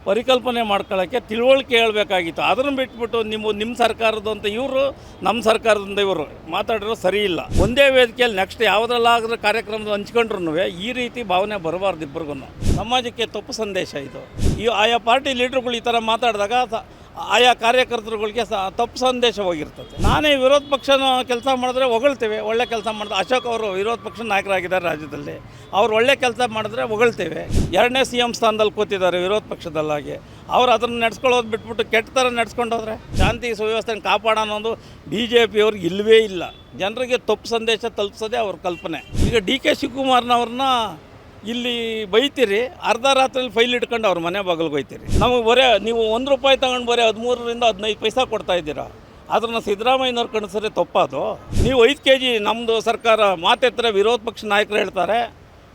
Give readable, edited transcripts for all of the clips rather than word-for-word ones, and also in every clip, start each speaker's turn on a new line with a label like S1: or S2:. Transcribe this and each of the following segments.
S1: ಪರಿಕಲ್ಪನೆ ಮಾಡ್ಕೊಳ್ಳೋಕ್ಕೆ ತಿಳುವಳಿಕೆ ಹೇಳಬೇಕಾಗಿತ್ತು. ಅದನ್ನು ಬಿಟ್ಬಿಟ್ಟು ನಿಮ್ಮ ಸರ್ಕಾರದ್ದು ಅಂತ ಇವರು, ನಮ್ಮ ಸರ್ಕಾರದಿಂದ ಇವರು ಮಾತಾಡಿರೋ ಸರಿ ಇಲ್ಲ. ಒಂದೇ ವೇದಿಕೆಯಲ್ಲಿ ನೆಕ್ಸ್ಟ್ ಯಾವುದ್ರಲ್ಲಾಗದ ಕಾರ್ಯಕ್ರಮದ ಹಂಚ್ಕೊಂಡ್ರು ಈ ರೀತಿ ಭಾವನೆ ಬರಬಾರ್ದು ಇಬ್ಬರಿಗೂ. ಸಮಾಜಕ್ಕೆ ತಪ್ಪು ಸಂದೇಶ ಇದು. ಆಯಾ ಪಾರ್ಟಿ ಲೀಡ್ರುಗಳು ಈ ಥರ ಮಾತಾಡಿದಾಗ ಆಯಾ ಕಾರ್ಯಕರ್ತರುಗಳಿಗೆ ತಪ್ಪು ಸಂದೇಶ ಹೋಗಿರ್ತದೆ. ನಾನೇ ವಿರೋಧ ಪಕ್ಷನ ಕೆಲಸ ಮಾಡಿದ್ರೆ ಹೊಗಳ್ತೇವೆ, ಒಳ್ಳೆ ಕೆಲಸ ಮಾಡಿದ್ರೆ. ಅಶೋಕ್ ಅವರು ವಿರೋಧ ಪಕ್ಷ ನಾಯಕರಾಗಿದ್ದಾರೆ ರಾಜ್ಯದಲ್ಲಿ, ಅವ್ರು ಒಳ್ಳೆ ಕೆಲಸ ಮಾಡಿದ್ರೆ ಹೊಗಳ್ತೇವೆ. 2ನೇ CM ಸ್ಥಾನದಲ್ಲಿ ಕೂತಿದ್ದಾರೆ ವಿರೋಧ ಪಕ್ಷದಲ್ಲಾಗಿ. ಅವ್ರು ಅದನ್ನು ನಡೆಸ್ಕೊಳ್ಳೋದು ಬಿಟ್ಬಿಟ್ಟು ಕೆಟ್ಟ ಥರ ನಡೆಸ್ಕೊಂಡೋದ್ರೆ ಶಾಂತಿ ಸುವ್ಯವಸ್ಥೆನ ಕಾಪಾಡೋ ಅನ್ನೋದು BJP ಅವ್ರಿಗೆ ಇಲ್ಲವೇ ಇಲ್ಲ. ಜನರಿಗೆ ತಪ್ಪು ಸಂದೇಶ ತಲುಪಿಸೋದೇ ಅವ್ರ ಕಲ್ಪನೆ. ಈಗ DK ಶಿವಕುಮಾರ್ನವ್ರನ್ನ ಇಲ್ಲಿ ಬೈತೀರಿ, ಅರ್ಧ ರಾತ್ರಿಯಲ್ಲಿ ಫೈಲ್ ಇಟ್ಕೊಂಡು ಅವ್ರ ಮನೆ ಬಾಗಿಲಿಗೆ ಹೋಯ್ತೀರಿ. ನಮಗೆ ನೀವು ₹1 ತಗೊಂಡು 13 ರಿಂದ 15 ಪೈಸಾ ಕೊಡ್ತಾ ಇದ್ದೀರಾ. ಅದನ್ನು ಸಿದ್ದರಾಮಯ್ಯನವ್ರು ಕಣಿಸಿದ್ರೆ ತಪ್ಪದು. ನೀವು 5 kg ನಮ್ಮದು ಸರ್ಕಾರ ಮಾತೆತ್ತರೆ ವಿರೋಧ ಪಕ್ಷ ನಾಯಕರು ಹೇಳ್ತಾರೆ.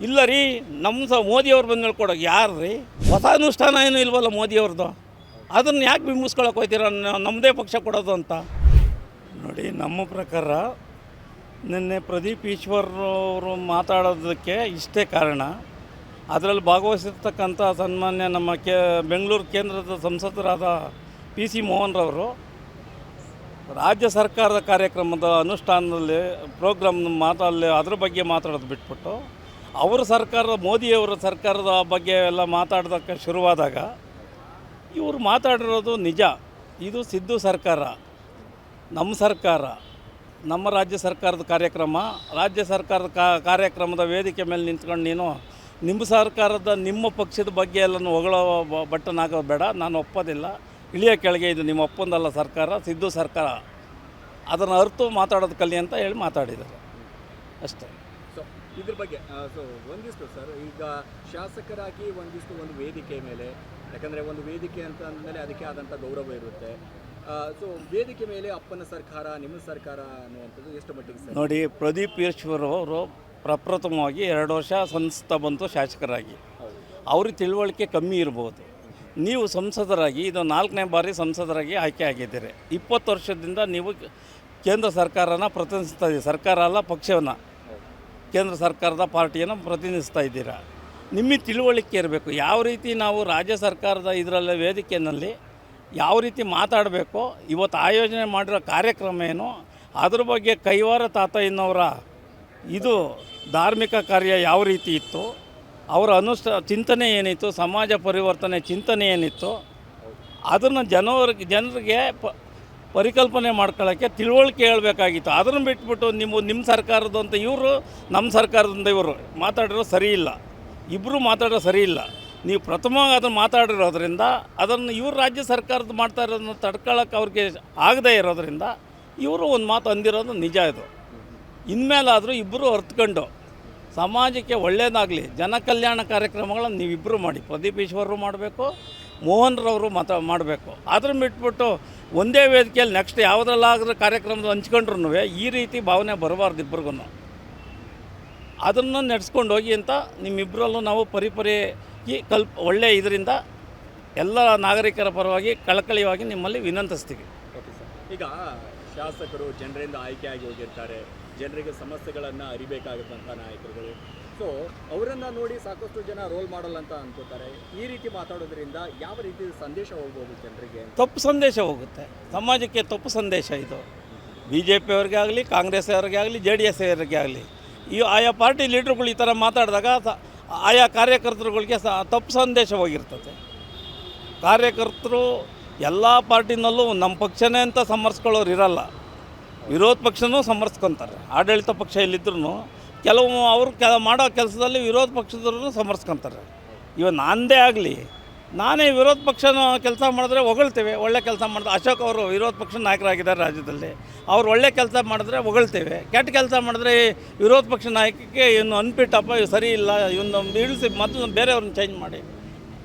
S1: ಇಲ್ಲ ರೀ, ನಮ್ಮ ಮೋದಿಯವ್ರು ಬಂದು ಹೇಳ್ಕೊಡೋಕೆ ಯಾರು ರೀ? ಹೊಸ ಅನುಷ್ಠಾನ ಏನೂ ಇಲ್ವಲ್ಲ ಮೋದಿಯವ್ರದ್ದು. ಅದನ್ನು ಯಾಕೆ ಬಿಂಬಿಸ್ಕೊಳಕ್ಕೆ ಹೋಗ್ತೀರ ನಮ್ಮದೇ ಪಕ್ಷ ಕೊಡೋದು ಅಂತ? ನೋಡಿ, ನಮ್ಮ ಪ್ರಕಾರ ನಿನ್ನೆ ಪ್ರದೀಪ್ ಈಶ್ವರ್ ಅವರು ಮಾತಾಡೋದಕ್ಕೆ ಇಷ್ಟೇ ಕಾರಣ. ಅದರಲ್ಲಿ ಭಾಗವಹಿಸಿರ್ತಕ್ಕಂಥ ಸನ್ಮಾನ್ಯ ನಮ್ಮ ಬೆಂಗಳೂರು ಕೇಂದ್ರದ ಸಂಸದರಾದ PC ಮೋಹನ್ರವರು ರಾಜ್ಯ ಸರ್ಕಾರದ ಕಾರ್ಯಕ್ರಮದ ಅನುಷ್ಠಾನದಲ್ಲಿ ಪ್ರೋಗ್ರಾಮ್ ಮಾತಲ್ಲಿ ಅದ್ರ ಬಗ್ಗೆ ಮಾತಾಡೋದು ಬಿಟ್ಬಿಟ್ಟು ಅವರ ಸರ್ಕಾರದ ಮೋದಿಯವರ ಸರ್ಕಾರದ ಬಗ್ಗೆ ಎಲ್ಲ ಮಾತಾಡೋದಕ್ಕೆ ಶುರುವಾದಾಗ ಇವರು ಮಾತಾಡಿರೋದು ನಿಜ. ಇದು ಸಿದ್ದು ಸರ್ಕಾರ, ನಮ್ಮ ಸರ್ಕಾರ, ನಮ್ಮ ರಾಜ್ಯ ಸರ್ಕಾರದ ಕಾರ್ಯಕ್ರಮ. ರಾಜ್ಯ ಸರ್ಕಾರದ ಕಾರ್ಯಕ್ರಮದ ವೇದಿಕೆ ಮೇಲೆ ನಿಂತ್ಕೊಂಡು ನೀನು ನಿಮ್ಮ ಸರ್ಕಾರದ ನಿಮ್ಮ ಪಕ್ಷದ ಬಗ್ಗೆ ಎಲ್ಲನೂ ಹೊಗಳೋ ಬಟ್ಟನಾಗೋದು ಬೇಡ, ನಾನು ಒಪ್ಪೋದಿಲ್ಲ. ಇಳಿಯ ಕೆಳಗೆ ಇದು ನಿಮ್ಮ ಒಪ್ಪಂದಲ್ಲ ಸರ್ಕಾರ, ಸಿದ್ದು ಸರ್ಕಾರ. ಅದನ್ನು ಅರ್ತು ಮಾತಾಡೋದು ಕಲಿ ಅಂತ ಹೇಳಿ ಮಾತಾಡಿದ್ದಾರೆ ಅಷ್ಟೇ.
S2: ಸೊ ಇದ್ರ ಬಗ್ಗೆ ಒಂದಿಷ್ಟು ಸರ್, ಈಗ ಶಾಸಕರಾಗಿ ಒಂದು ವೇದಿಕೆ ಮೇಲೆ, ಯಾಕಂದರೆ ಒಂದು ವೇದಿಕೆ ಅಂತ ಅಂದಮೇಲೆ ಅದಕ್ಕೆ ಆದಂಥ ಗೌರವ ಇರುತ್ತೆ. ಸೊ ವೇದಿಕೆ ಮೇಲೆ ಅಪ್ಪನ ಸರ್ಕಾರ, ನಿಮ್ಮ ಸರ್ಕಾರ ಅನ್ನುವಂಥದ್ದು ಎಷ್ಟು ಮಟ್ಟಿಗೆ ಸರ್?
S1: ನೋಡಿ, ಪ್ರದೀಪ್ ಈಶ್ವರ್ ಅವರು ಪ್ರಪ್ರಥಮವಾಗಿ 2 ವರ್ಷ ಸಂಸದ ಬಂತು ಶಾಸಕರಾಗಿ. ಅವ್ರಿಗೆ ತಿಳುವಳಿಕೆ ಕಮ್ಮಿ ಇರ್ಬೋದು. ನೀವು ಸಂಸದರಾಗಿ ಇದು 4ನೇ ಬಾರಿ ಸಂಸದರಾಗಿ ಆಯ್ಕೆ ಆಗಿದ್ದೀರಿ. 20 ವರ್ಷದಿಂದ ನೀವು ಕೇಂದ್ರ ಸರ್ಕಾರನ ಪ್ರತಿನಿಧಿಸ್ತಾ ಇದ್ದೀರಿ. ಸರ್ಕಾರ ಅಲ್ಲ, ಪಕ್ಷವನ್ನು, ಕೇಂದ್ರ ಸರ್ಕಾರದ ಪಾರ್ಟಿಯನ್ನು ಪ್ರತಿನಿಧಿಸ್ತಾ ಇದ್ದೀರಾ. ನಿಮಗೆ ತಿಳುವಳಿಕೆ ಇರಬೇಕು. ಯಾವ ರೀತಿ ನಾವು ರಾಜ್ಯ ಸರ್ಕಾರದ ಇದರಲ್ಲಿ ವೇದಿಕೆಯಲ್ಲಿ ಯಾವ ರೀತಿ ಮಾತಾಡಬೇಕು, ಇವತ್ತು ಆಯೋಜನೆ ಮಾಡಿರೋ ಕಾರ್ಯಕ್ರಮ ಏನು, ಅದ್ರ ಬಗ್ಗೆ ಕೈವಾರ ತಾತಯ್ಯನವರ ಇದು ಧಾರ್ಮಿಕ ಕಾರ್ಯ ಯಾವ ರೀತಿ ಇತ್ತು, ಅವರ ಚಿಂತನೆ ಏನಿತ್ತು, ಸಮಾಜ ಪರಿವರ್ತನೆ ಚಿಂತನೆ ಏನಿತ್ತು, ಅದನ್ನು ಜನರಿಗೆ ಪರಿಕಲ್ಪನೆ ಮಾಡ್ಕೊಳ್ಳೋಕ್ಕೆ ತಿಳುವಳಿಕೆ ಹೇಳಬೇಕಾಗಿತ್ತು. ಅದನ್ನು ಬಿಟ್ಬಿಟ್ಟು ನಿಮ್ಮ ಸರ್ಕಾರದ್ದು ಅಂತ ಇವರು, ನಮ್ಮ ಸರ್ಕಾರದಿಂದ ಇವರು ಮಾತಾಡಿರೋ ಸರಿ ಇಲ್ಲ. ಇಬ್ಬರು ಮಾತಾಡೋ ಸರಿ ಇಲ್ಲ. ನೀವು ಪ್ರಥಮವಾಗಿ ಅದನ್ನು ಮಾತಾಡಿರೋದ್ರಿಂದ ಅದನ್ನು ಇವರು ರಾಜ್ಯ ಸರ್ಕಾರದ ಮಾಡ್ತಾ ಇರೋದನ್ನು ತಡ್ಕೊಳ್ಳೋಕೆ ಅವ್ರಿಗೆ ಆಗದೇ ಇರೋದ್ರಿಂದ ಇವರು ಒಂದು ಮಾತು ಅಂದಿರೋದು ನಿಜ. ಇದು ಇನ್ಮೇಲಾದರೂ ಇಬ್ಬರು ಅರ್ಥಕೊಂಡು ಸಮಾಜಕ್ಕೆ ಒಳ್ಳೆಯದಾಗಲಿ, ಜನ ಕಲ್ಯಾಣ ಕಾರ್ಯಕ್ರಮಗಳನ್ನು ನೀವಿಬ್ಬರು ಮಾಡಿ. ಪ್ರದೀಪ್ ಈಶ್ವರರು ಮಾಡಬೇಕು, ಮೋಹನ್ರವರು ಮಾಡಬೇಕು. ಅದನ್ನು ಬಿಟ್ಬಿಟ್ಟು ಒಂದೇ ವೇದಿಕೆಯಲ್ಲಿ ನೆಕ್ಸ್ಟ್ ಯಾವುದ್ರಲ್ಲಾಗದ ಕಾರ್ಯಕ್ರಮದ ಹಂಚ್ಕೊಂಡ್ರು ಈ ರೀತಿ ಭಾವನೆ ಬರಬಾರ್ದು ಇಬ್ಬರಿಗೂ. ಅದನ್ನು ನಡೆಸ್ಕೊಂಡು ಹೋಗಿ ಅಂತ ನಿಮ್ಮಿಬ್ಬರಲ್ಲೂ ನಾವು ಪರಿಪರಿಯಾಗಿ ಒಳ್ಳೆಯ ಇದರಿಂದ ಎಲ್ಲ ನಾಗರಿಕರ ಪರವಾಗಿ ಕಳಕಳಿಯಾಗಿ ನಿಮ್ಮಲ್ಲಿ ವಿನಂತಿಸ್ತೀವಿ.
S2: ಓಕೆ ಸರ್, ಈಗ ಶಾಸಕರು ಜನರಿಂದ ಆಯ್ಕೆಯಾಗಿ ಹೋಗಿರ್ತಾರೆ, ಜನರಿಗೆ ಸಮಸ್ಯೆಗಳನ್ನು ಅರಿಬೇಕಾಗುತ್ತಂಥ ನಾಯಕರುಗಳು. ಸೊ ಅವರನ್ನು ನೋಡಿ ಸಾಕಷ್ಟು ಜನ ರೋಲ್ ಮಾಡಲ್ ಅಂತ ಅನ್ಕೋತಾರೆ. ಈ ರೀತಿ ಮಾತಾಡೋದ್ರಿಂದ ಯಾವ ರೀತಿ ಸಂದೇಶ ಹೋಗ್ಬೋದು ಜನರಿಗೆ?
S1: ತಪ್ಪು ಸಂದೇಶ ಹೋಗುತ್ತೆ, ಸಮಾಜಕ್ಕೆ ತಪ್ಪು ಸಂದೇಶ ಇದು. BJP ಅವ್ರಿಗೆ ಆಗಲಿ, ಕಾಂಗ್ರೆಸ್ ಅವ್ರಿಗೆ ಆಗಲಿ, JDS ಅವರಿಗೆ ಆಗಲಿ, ಆಯಾ ಪಾರ್ಟಿ ಲೀಡ್ರುಗಳು ಈ ಥರ ಮಾತಾಡಿದಾಗ ಆಯಾ ಕಾರ್ಯಕರ್ತರುಗಳಿಗೆ ತಪ್ಪು ಸಂದೇಶ ಹೋಗಿರ್ತದೆ. ಕಾರ್ಯಕರ್ತರು ಎಲ್ಲ ಪಾರ್ಟಿನಲ್ಲೂ ನಮ್ಮ ಪಕ್ಷನೇ ಅಂತ ಸಮರ್ಸ್ಕೊಳ್ಳೋರು ಇರಲ್ಲ, ವಿರೋಧ ಪಕ್ಷನೂ ಸಮರ್ಸ್ಕೊತಾರೆ. ಆಡಳಿತ ಪಕ್ಷ ಇಲ್ಲಿದ್ರೂ ಕೆಲವು ಅವರು ಮಾಡೋ ಕೆಲಸದಲ್ಲಿ ವಿರೋಧ ಪಕ್ಷದವ್ರನ್ನೂ ಸಮರ್ಸ್ಕೊತಾರೆ. ನಾನೇ ಆಗಲಿ, ನಾನೇ ವಿರೋಧ ಪಕ್ಷನ ಕೆಲಸ ಮಾಡಿದ್ರೆ ಹೊಗಳ್ತೇವೆ, ಒಳ್ಳೆ ಕೆಲಸ ಮಾಡಿದ್ರೆ. ಅಶೋಕ್ ಅವರು ವಿರೋಧ ಪಕ್ಷ ನಾಯಕರಾಗಿದ್ದಾರೆ ರಾಜ್ಯದಲ್ಲಿ, ಅವ್ರು ಒಳ್ಳೆ ಕೆಲಸ ಮಾಡಿದ್ರೆ ಹೊಗಳ್ತೇವೆ. ಕೆಟ್ಟ ಕೆಲಸ ಮಾಡಿದ್ರೆ ವಿರೋಧ ಪಕ್ಷ ನಾಯಕಕ್ಕೆ ಇವನು ಅನ್ಪಿಟ್ಟಪ್ಪ, ಇವು ಸರಿ ಇಲ್ಲ, ಇವನು ಇಳಿಸಿ ಮೊದಲು ಬೇರೆಯವ್ರನ್ನ ಚೇಂಜ್ ಮಾಡಿ.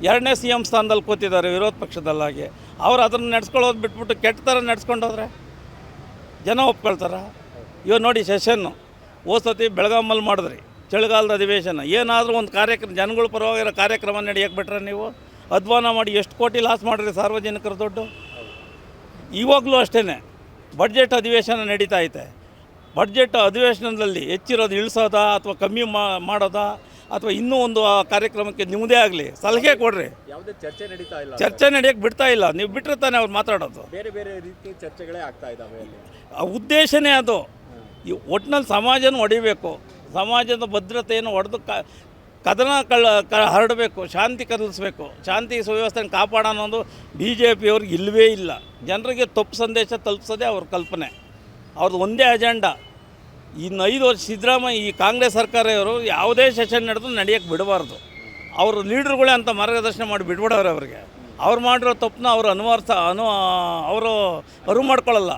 S1: 2ನೇ CM ಸ್ಥಾನದಲ್ಲಿ ಕೂತಿದ್ದಾರೆ ವಿರೋಧ ಪಕ್ಷದಲ್ಲಾಗಿ. ಅವ್ರು ಅದನ್ನು ನಡೆಸ್ಕೊಳ್ಳೋದು ಬಿಟ್ಬಿಟ್ಟು ಕೆಟ್ಟ ಥರ ನಡೆಸ್ಕೊಂಡೋದ್ರೆ ಜನ ಒಪ್ಕೊಳ್ತಾರ? ಇವಾಗ ನೋಡಿ, ಸೆಷನ್ನು ಸತಿ ಬೆಳಗಾಮಲ್ಲಿ ಮಾಡಿದ್ರಿ, ಚಳಿಗಾಲದ ಅಧಿವೇಶನ. ಏನಾದರೂ ಒಂದು ಕಾರ್ಯಕ್ರಮ ಜನಗಳ ಪರವಾಗಿರೋ ಕಾರ್ಯಕ್ರಮ ನಡೆಯಕ್ಕೆ ಬಿಟ್ರೆ ನೀವು ಅಧ್ವಾನ ಮಾಡಿ ಎಷ್ಟು ಕೋಟಿ ಲಾಸ್ ಮಾಡಿರಿ ಸಾರ್ವಜನಿಕರ ದುಡ್ಡು. ಇವಾಗಲೂ ಅಷ್ಟೇ ಬಡ್ಜೆಟ್ ಅಧಿವೇಶನ ನಡೀತಾ ಐತೆ. ಬಡ್ಜೆಟ್ ಅಧಿವೇಶನದಲ್ಲಿ ಹೆಚ್ಚಿರೋದು ಇಳಿಸೋದಾ ಅಥವಾ ಕಮ್ಮಿ ಮಾಡೋದಾ ಅಥವಾ ಇನ್ನೂ ಒಂದು ಆ ಕಾರ್ಯಕ್ರಮಕ್ಕೆ ನಿಮ್ಮದೇ ಆಗಲಿ ಸಲಹೆ ಕೊಡ್ರಿ.
S2: ಯಾವುದೇ ಚರ್ಚೆ ನಡೀತಾ ಇಲ್ಲ,
S1: ಚರ್ಚೆ ನಡೆಯೋಕ್ಕೆ ಬಿಡ್ತಾ ಇಲ್ಲ. ನೀವು ಬಿಟ್ಟರೆ ತಾನೇ ಅವ್ರು ಮಾತಾಡೋದು.
S2: ಬೇರೆ ಬೇರೆ ರೀತಿ ಚರ್ಚೆಗಳೇ ಆಗ್ತಾ ಇದ್ದಾವೆ ಅಲ್ಲಿ.
S1: ಆ ಉದ್ದೇಶನೇ ಅದು. ಈ ಒಟ್ಟಿನಲ್ಲಿ ಸಮಾಜನ ಹೊಡಿಬೇಕು, ಸಮಾಜದ ಭದ್ರತೆಯನ್ನು ಹೊಡೆದು ಕದನ ಹರಡಬೇಕು, ಶಾಂತಿ ಕದಲಿಸ್ಬೇಕು, ಶಾಂತಿ ಸುವ್ಯವಸ್ಥೆಯನ್ನು ಕಾಪಾಡೋ ಅನ್ನೋದು ಬಿ ಜೆ ಪಿಯವ್ರಿಗೆ ಇಲ್ಲವೇ ಇಲ್ಲ. ಜನರಿಗೆ ತಪ್ಪು ಸಂದೇಶ ತಲುಪಿಸೋದೇ ಅವ್ರ ಕಲ್ಪನೆ, ಅವ್ರದ್ದು ಒಂದೇ ಅಜೆಂಡಾ. ಇನ್ನು 5 ವರ್ಷ ಸಿದ್ದರಾಮಯ್ಯ ಈ ಕಾಂಗ್ರೆಸ್ ಸರ್ಕಾರ ಇವರು ಯಾವುದೇ ಸೆಷನ್ ನಡೆದು ನಡೆಯೋಕ್ಕೆ ಬಿಡಬಾರ್ದು. ಅವರು ಲೀಡ್ರುಗಳೇ ಅಂತ ಮಾರ್ಗದರ್ಶನ ಮಾಡಿ ಬಿಡ್ಬಿಡೋರು ಅವ್ರಿಗೆ. ಅವ್ರು ಮಾಡಿರೋ ತಪ್ಪನ್ನ ಅವರು ಅವರು ಅರಿವು ಮಾಡ್ಕೊಳ್ಳಲ್ಲ.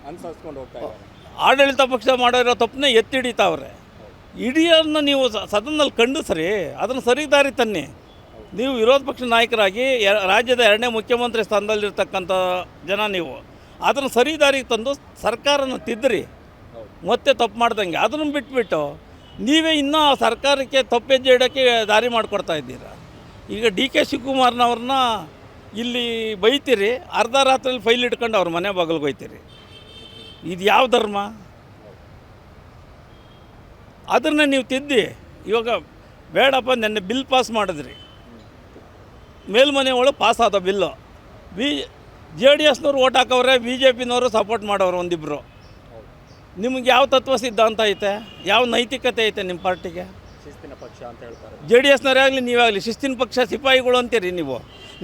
S2: ಅನುಸರಿಸ್ಕೊಂಡು ಹೋಗ್ತಾ ಇದ್ದಾರೆ.
S1: ಆಡಳಿತ ಪಕ್ಷ ಮಾಡಿರೋ ತಪ್ಪನ್ನೇ ಎತ್ತಿ ಹಿಡಿತಾವ್ರೆ. ಹಿಡಿಯೋದನ್ನ ನೀವು ಸದನದಲ್ಲಿ ಖಂಡಿಸ್ರಿ, ಅದನ್ನು ಸರಿ ದಾರಿ ತನ್ನಿ. ನೀವು ವಿರೋಧ ಪಕ್ಷ ನಾಯಕರಾಗಿ ರಾಜ್ಯದ 2ನೇ ಮುಖ್ಯಮಂತ್ರಿ ಸ್ಥಾನದಲ್ಲಿರ್ತಕ್ಕಂಥ ಜನ ನೀವು ಅದನ್ನು ಸರಿ ದಾರಿಗೆ ತಂದು ಸರ್ಕಾರನ ತಿದ್ದಿರಿ, ಮತ್ತೆ ತಪ್ಪು ಮಾಡ್ದಂಗೆ. ಅದನ್ನು ಬಿಟ್ಬಿಟ್ಟು ನೀವೇ ಇನ್ನೂ ಸರ್ಕಾರಕ್ಕೆ ತಪ್ಪೆಜ್ಜೆ ಇಡೋಕ್ಕೆ ದಾರಿ ಮಾಡಿಕೊಡ್ತಾ ಇದ್ದೀರಾ. ಈಗ ಡಿ ಕೆ ಶಿವಕುಮಾರ್ನವ್ರನ್ನ ಇಲ್ಲಿ ಬೈತೀರಿ, ಅರ್ಧ ರಾತ್ರಿಯಲ್ಲಿ ಫೈಲ್ ಇಟ್ಕೊಂಡು ಅವ್ರ ಮನೆ ಬಾಗಿಲಿಗೆ ಹೋಯ್ತೀರಿ. ಇದು ಯಾವ ಧರ್ಮ? ಅದನ್ನು ನೀವು ತಿದ್ದಿ. ಇವಾಗ ಬೇಡಪ್ಪ, ನೆನ್ನೆ ಬಿಲ್ ಪಾಸ್ ಮಾಡಿದ್ರಿ, ಮೇಲ್ಮನೆ ಒಳಗೆ ಪಾಸ್ ಆದ ಬಿಲ್ಲು. JDSನವ್ರು ಓಟ್ ಹಾಕವ್ರೆ, BJPನವರು ಸಪೋರ್ಟ್ ಮಾಡೋರು ಒಂದಿಬ್ಬರು. ನಿಮ್ಗೆ ಯಾವ ತತ್ವ ಸಿದ್ಧಾಂತ ಐತೆ, ಯಾವ ನೈತಿಕತೆ ಐತೆ ನಿಮ್ಮ ಪಾರ್ಟಿಗೆ?
S2: ಶಿಸ್ತಿನ ಪಕ್ಷ ಅಂತ ಹೇಳ್ತಾರೆ.
S1: JDSನವರೇ ಆಗಲಿ ನೀವಾಗಲಿ ಶಿಸ್ತಿನ ಪಕ್ಷ, ಸಿಪಾಯಿಗಳು ಅಂತೀರಿ ನೀವು.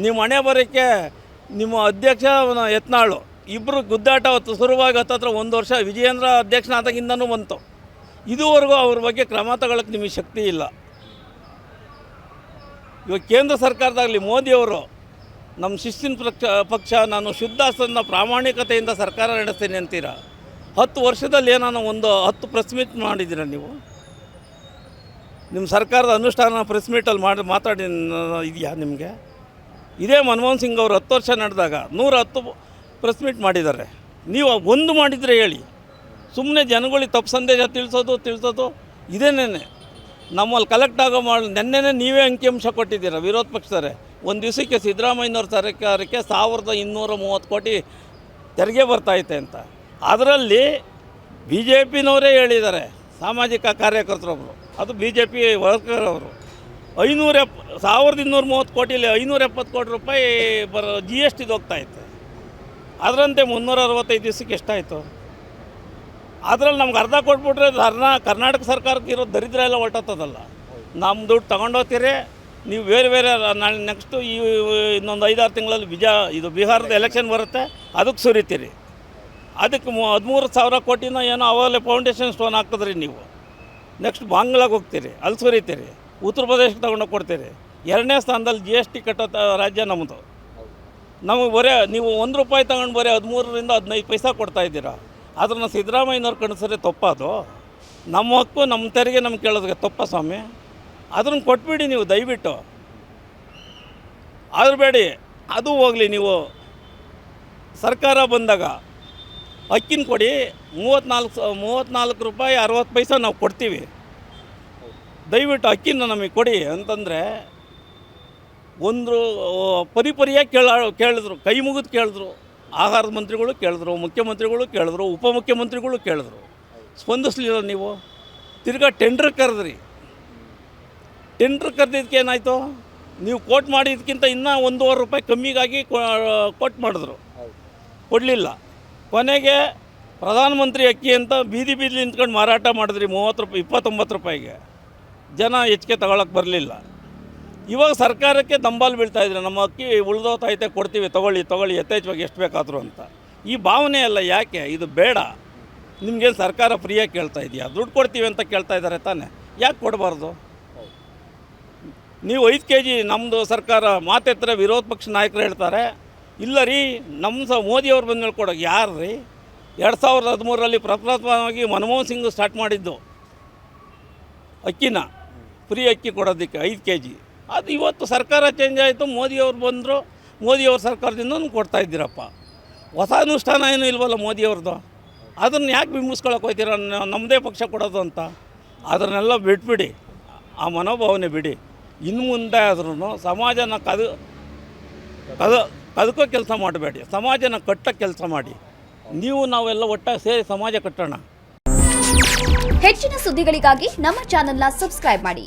S1: ನಿಮ್ಮ ಹಣೆ ಬರೋಕ್ಕೆ ನಿಮ್ಮ ಅಧ್ಯಕ್ಷ ಯತ್ನಾಳು ಇಬ್ಬರು ಗುದ್ದಾಟ ಶುರುವಾಗಿ ಹತ್ತತ್ರ 1 ವರ್ಷ ವಿಜಯೇಂದ್ರ ಅಧ್ಯಕ್ಷನಾದಾಗಿಂದನೂ ಬಂತು. ಇದುವರೆಗೂ ಅವ್ರ ಬಗ್ಗೆ ಕ್ರಮ ತಗೊಳ್ಳೋಕ್ಕೆ ನಿಮಗೆ ಶಕ್ತಿ ಇಲ್ಲ. ಇವಾಗ ಕೇಂದ್ರ ಸರ್ಕಾರದಾಗಲಿ ಮೋದಿಯವರು ನಮ್ಮ ಶಿಸ್ತಿನ ಪಕ್ಷ, ನಾನು ಶುದ್ಧಾಸನ ಪ್ರಾಮಾಣಿಕತೆಯಿಂದ ಸರ್ಕಾರ ನಡೆಸ್ತೀನಿ ಅಂತೀರ. 10 ವರ್ಷದಲ್ಲಿ ಏನಾನ ಒಂದು 10 ಪ್ರೆಸ್ ಮೀಟ್ ಮಾಡಿದ್ದೀರ ನೀವು? ನಿಮ್ಮ ಸರ್ಕಾರದ ಅನುಷ್ಠಾನ ಪ್ರೆಸ್ ಮೀಟಲ್ಲಿ ಮಾತಾಡಿ ಇದೆಯಾ ನಿಮಗೆ? ಇದೇ ಮನಮೋಹನ್ ಸಿಂಗ್ ಅವರು 10 ವರ್ಷ ನಡೆದಾಗ 110 ಪ್ರೆಸ್ ಮೀಟ್ ಮಾಡಿದ್ದಾರೆ. ನೀವು ಒಂದು ಮಾಡಿದರೆ ಹೇಳಿ. ಸುಮ್ಮನೆ ಜನಗಳಿಗೆ ತಪ್ಪು ಸಂದೇಶ ತಿಳಿಸೋದು ಇದೇನೇ. ನಮ್ಮಲ್ಲಿ ಕಲೆಕ್ಟ್ ಆಗೋ ನೆನ್ನೆನೇ ನೀವೇ ಅಂಕಿಅಂಶ ಕೊಟ್ಟಿದ್ದೀರ ವಿರೋಧ ಪಕ್ಷದವರೇ. ಒಂದು ದಿವಸಕ್ಕೆ ಸಿದ್ದರಾಮಯ್ಯನವ್ರ ಸರ್ಕಾರಕ್ಕೆ 1230 ಕೋಟಿ ತೆರಿಗೆ ಬರ್ತಾಯಿತೆ ಅಂತ. ಅದರಲ್ಲಿ BJPನವರೇ ಹೇಳಿದ್ದಾರೆ, ಸಾಮಾಜಿಕ ಕಾರ್ಯಕರ್ತರೊಬ್ಬರು, ಅದು BJP ವರ್ಕರ್ ಅವರು. 1230 ಕೋಟಿಲಿ 570 ಕೋಟಿ ರೂಪಾಯಿ GSTದು ಹೋಗ್ತಾಯಿತ್ತು. ಅದರಂತೆ 365 ದಿವಸಕ್ಕೆ ಎಷ್ಟಾಯಿತು? ಅದರಲ್ಲಿ ನಮ್ಗೆ ಅರ್ಧ ಕೊಟ್ಬಿಟ್ರೆ ಕರ್ನಾಟಕ ಸರ್ಕಾರಕ್ಕೆ ಇರೋ ದರಿದ್ರ ಎಲ್ಲ ಹೊರಟೋಗ್ತದಲ್ಲ. ನಮ್ಮ ದುಡ್ಡು ತೊಗೊಂಡೋಗ್ತೀರಿ ನೀವು. ಬೇರೆ ನಾಳೆ ನೆಕ್ಸ್ಟು ಇನ್ನೊಂದು 5-6 ತಿಂಗಳಲ್ಲಿ ಬಿಹಾರದ ಎಲೆಕ್ಷನ್ ಬರುತ್ತೆ, ಅದಕ್ಕೆ ಸುರಿತೀರಿ. ಅದಕ್ಕೆ 13,000 ಕೋಟಿನ ಏನೋ ಅವಾಗಲೇ ಫೌಂಡೇಶನ್ ಸ್ಟೋನ್ ಹಾಕಿದ್ರಿ ನೀವು. ನೆಕ್ಸ್ಟ್ ಬಾಂಗ್ಲಾಗೆ ಹೋಗ್ತೀರಿ, ಅಲ್ಲಿ ಸುರಿತೀರಿ. ಉತ್ತರ ಪ್ರದೇಶಕ್ಕೆ ತೊಗೊಂಡೋಗಿ ಕೊಡ್ತೀರಿ. 2ನೇ ಸ್ಥಾನದಲ್ಲಿ GST ಕಟ್ಟೋ ರಾಜ್ಯ ನಮ್ಮದು. ನಮಗೆ ಬರೀ ನೀವು 1 ರೂಪಾಯಿ ತಗೊಂಡು ಬರೀ 13ರಿಂದ 15 ಪೈಸಾ ಕೊಡ್ತಾಯಿದ್ದೀರಾ. ಅದನ್ನು ಸಿದ್ದರಾಮಯ್ಯನವ್ರು ಕಣಿಸರೆ ತಪ್ಪದು. ನಮ್ಮ ಹಕ್ಕು, ನಮ್ಮ ತೆರಿಗೆ ನಮ್ಗೆ ಕೇಳೋದಕ್ಕೆ ತಪ್ಪ ಸ್ವಾಮಿ? ಅದನ್ನು ಕೊಟ್ಬಿಡಿ ನೀವು ದಯವಿಟ್ಟು. ಆದ್ರೂ ಬೇಡಿ, ಅದು ಹೋಗಲಿ. ನೀವು ಸರ್ಕಾರ ಬಂದಾಗ ಅಕ್ಕಿನ ಕೊಡಿ, 34 ರೂಪಾಯಿ 60 ಪೈಸಾ ನಾವು ಕೊಡ್ತೀವಿ. ದಯವಿಟ್ಟು ಅಕ್ಕಿನ ನಮಗೆ ಕೊಡಿ ಅಂತಂದರೆ ಒಂದು ಪರಿಯಾಗಿ ಕೇಳಿದ್ರು, ಕೈ ಮುಗಿದು ಕೇಳಿದ್ರು. ಆಹಾರದ ಮಂತ್ರಿಗಳು ಕೇಳಿದ್ರು, ಮುಖ್ಯಮಂತ್ರಿಗಳು ಕೇಳಿದ್ರು, ಉಪಮುಖ್ಯಮಂತ್ರಿಗಳು ಕೇಳಿದ್ರು. ಸ್ಪಂದಿಸಲಿಲ್ಲ ನೀವು. ತಿರ್ಗಾ ಟೆಂಡ್ರ್ ಕರೆದ್ರಿ. ಟೆಂಡ್ರ್ ಕರೆದಿದ್ದಕ್ಕೆ ಏನಾಯಿತು? ನೀವು ಕೋಟ್ ಮಾಡಿದ್ದಕ್ಕಿಂತ ಇನ್ನೂ 1.5 ರೂಪಾಯಿ ಕಮ್ಮಿಗಾಗಿ ಕೋಟ್ ಮಾಡಿದ್ರು, ಕೊಡಲಿಲ್ಲ. ಕೊನೆಗೆ ಪ್ರಧಾನಮಂತ್ರಿ ಅಕ್ಕಿ ಅಂತ ಬೀದಿ ನಿಂತ್ಕೊಂಡು ಮಾರಾಟ ಮಾಡಿದ್ರಿ 30 ರೂಪಾಯಿ 29 ರೂಪಾಯಿಗೆ. ಜನ ಹೆಚ್ಚಿಗೆ ತಗೊಳಕ್ಕೆ ಬರಲಿಲ್ಲ. ಇವಾಗ ಸರ್ಕಾರಕ್ಕೆ ದಂಬಾಲು ಬೀಳ್ತಾಯಿದ್ರೆ, ನಮ್ಮ ಅಕ್ಕಿ ಉಳಿದೋತೈತೆ, ಕೊಡ್ತೀವಿ, ತೊಗೊಳ್ಳಿ ಯಥೇಚ್ಛವಾಗಿ ಎಷ್ಟು ಬೇಕಾದರೂ ಅಂತ. ಈ ಭಾವನೆ ಅಲ್ಲ. ಯಾಕೆ ಇದು ಬೇಡ? ನಿಮಗೇನು ಸರ್ಕಾರ ಫ್ರೀಯಾಗಿ ಕೇಳ್ತಾ ಇದೆಯಾ? ದುಡ್ಡು ಕೊಡ್ತೀವಿ ಅಂತ ಕೇಳ್ತಾ ಇದ್ದಾರೆ ತಾನೇ, ಯಾಕೆ ಕೊಡಬಾರ್ದು? ನೀವು 5 kg ನಮ್ಮದು ಸರ್ಕಾರ ಮಾತೆತ್ತರೆ ವಿರೋಧ ಪಕ್ಷ ನಾಯಕರು ಹೇಳ್ತಾರೆ, ಇಲ್ಲ ರೀ ನಮ್ಮ ಮೋದಿಯವ್ರು ಬಂದು ಹೇಳ್ಕೊಡೋಕೆ. ಯಾರು ರೀ? 2013ರಲ್ಲಿ ಪ್ರಪ್ರಥಮವಾಗಿ ಮನಮೋಹನ್ ಸಿಂಗ್ ಸ್ಟಾರ್ಟ್ ಮಾಡಿದ್ದು ಅಕ್ಕಿನ ಫ್ರೀ ಅಕ್ಕಿ ಕೊಡೋದಕ್ಕೆ 5 kg. ಅದು ಇವತ್ತು ಸರ್ಕಾರ ಚೇಂಜ್ ಆಯಿತು, ಮೋದಿಯವ್ರು ಬಂದರು, ಮೋದಿಯವ್ರ ಸರ್ಕಾರದಿಂದ ಕೊಡ್ತಾಯಿದ್ದೀರಪ್ಪ. ಹೊಸ ಅನುಷ್ಠಾನ ಏನೂ ಇಲ್ವಲ್ಲ ಮೋದಿಯವ್ರದ್ದು. ಅದನ್ನು ಯಾಕೆ ಬಿಂಬಿಸ್ಕೊಳಕ್ಕೆ ಹೋಗ್ತೀರ ನಮ್ಮದೇ ಪಕ್ಷ ಕೊಡೋದು ಅಂತ? ಅದನ್ನೆಲ್ಲ ಬಿಟ್ಬಿಡಿ, ಆ ಮನೋಭಾವನೆ ಬಿಡಿ. ಇನ್ನು ಮುಂದೆ ಆದ್ರೂ ಸಮಾಜನ ಕದಕೋ ಕೆಲಸ ಮಾಡಬೇಡಿ, ಸಮಾಜನ ಕಟ್ಟೋ ಕೆಲಸ ಮಾಡಿ. ನೀವು ನಾವೆಲ್ಲ ಒಟ್ಟಾಗಿ ಸೇರಿ ಸಮಾಜ ಕಟ್ಟೋಣ.
S3: ಹೆಚ್ಚಿನ ಸುದ್ದಿಗಳಿಗಾಗಿ ನಮ್ಮ ಚಾನೆಲ್ನ ಸಬ್ಸ್ಕ್ರೈಬ್ ಮಾಡಿ.